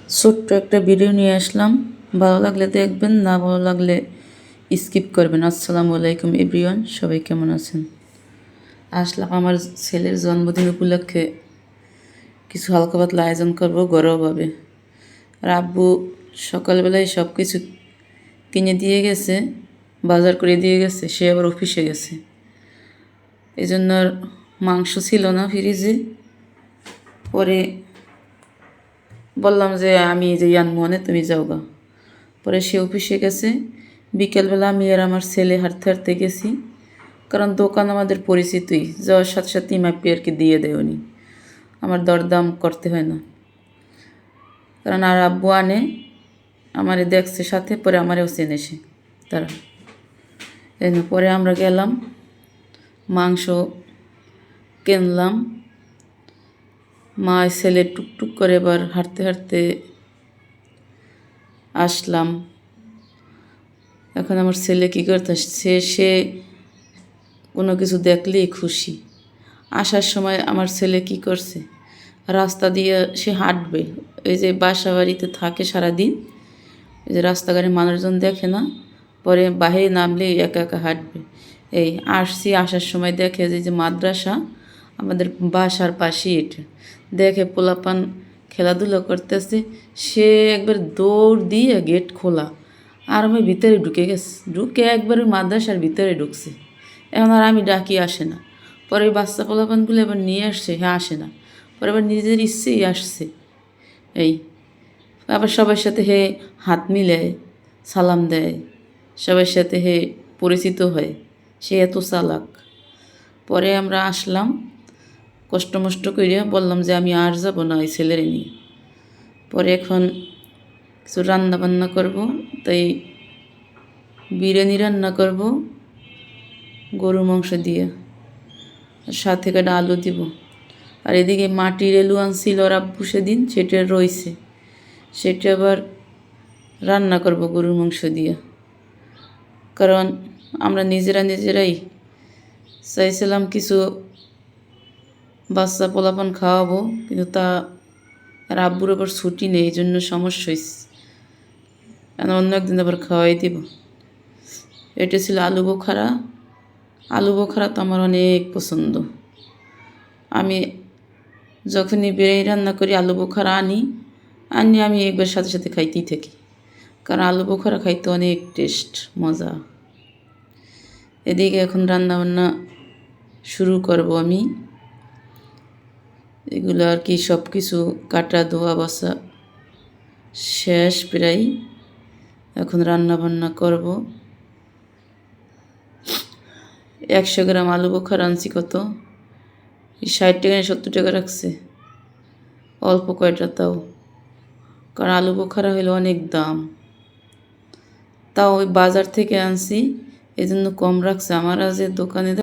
ছোট্ট একটা ভিডিও নিয়ে আসলাম। ভালো লাগলে দেখবেন, না ভালো লাগলে স্কিপ করবেন। আসসালামু আলাইকুম এভরিওয়ান, সবাই কেমন আছেন? আসলাম আমার ছেলের জন্মদিন উপলক্ষে কিছু হালকা পাতলা আয়োজন করবো ঘরোয়াভাবে। আর আব্বু সকালবেলায় সব কিছু কিনে দিয়ে গেছে, বাজার করে দিয়ে গেছে, সে আবার অফিসে গেছে। এই জন্য আর মাংস ছিল না ফ্রিজে। পরে বললাম যে আমি যে মনে তুমি যাও গা। পরে সে অফিসে গেছে। বিকেলবেলা আমি আর আমার ছেলে হাঁটতে হাঁটতে গেছি, কারণ দোকান আমাদের পরিচিতই, যাওয়ার সাথে সাথে মাপি আর কি দিয়ে দেয় উনি, আমার দরদাম করতে হয় না। কারণ আর আব্বু আনে, আমারে দেখছে সাথে, পরে আমারেও চেনে সে তারা। এই পরে আমরা গেলাম, মাংস কিনলাম। মা ছেলে টুকটুক করে এবার হাঁটতে হাঁটতে আসলাম। এখন আমার ছেলে কী করতে সে কোনো কিছু দেখলেই খুশি। আসার সময় আমার ছেলে কি করছে, রাস্তা দিয়ে সে হাঁটবে। ওই যে বাসা বাড়িতে থাকে সারাদিন, ওই যে রাস্তাঘাটে মানুষজন দেখে না, পরে বাহিরে নামলেই একা একা হাঁটবে। এই আসার সময় দেখে যে মাদ্রাসা আমাদের বাসার পাশেই, এটা দেখে পোলাপান খেলাধুলা করতেছে, সে একবার দৌড় দিয়ে গেট খোলা আর আমি ভিতরে ঢুকে একবার মাদ্রাসার ভিতরে ঢুকছে। এখন আর আমি ডাকি আসে না। পরে বাচ্চা পোলাপানগুলো এবার নিয়ে আসছে, হ্যাঁ আসে না, পরে আবার নিজের ইচ্ছেই আসছে। এই আবার সবার সাথে হে হাত মিলে সালাম দেয়, সবার সাথে হে পরিচিত হয়, সে এত চালাক। পরে আমরা আসলাম, কষ্ট মষ্ট করে বললাম যে আমি আর যাব না ওই ছেলেরে নিয়ে। পরে এখন কিছু রান্না বান্না করব, তাই বিরিয়ানি রান্না করব গরুর মাংস দিয়ে, সাথে কাটা আলু দিব। আর এদিকে মাটির আলু আনছিল ওর আব্বু সেদিন, সেটা রয়েছে, সেটা আবার রান্না করব গরুর মাংস দিয়ে। কারণ আমরা নিজেরাই চাইছিলাম কিছু বাচ্চা পোলাপান খাওয়াবো, কিন্তু তা আর আব্বুর আবার ছুটি নেই, এই জন্য সমস্যা হয়েছে। অন্য একদিন আবার খাওয়াই দিব। এটা ছিল আলু বোখারা। আলু বোখারা তো আমার অনেক পছন্দ। আমি যখনই বিরিয়ানি রান্না করি আলু বোখারা আনি আমি একবার সাথে সাথে খাইতেই থাকি, কারণ আলু বোখারা খাইতে অনেক টেস্ট, মজা। এদিকে এখন রান্না বান্না শুরু করব আমি। এগুলো আর কি সব কিছু কাটা ধোয়া বাসা শেষ প্রায়, এখন রান্না বান্না করব। 100 গ্রাম আলু বোখারা আনছি, কত 60 টাকা 70 টাকা রাখছে, অল্প কয়টা তাও, কারণ আলু বোখারা হইলে অনেক দাম। তাও ওই বাজার থেকে আনছি, এই জন্য কম রাখছে। আমার যে দোকানে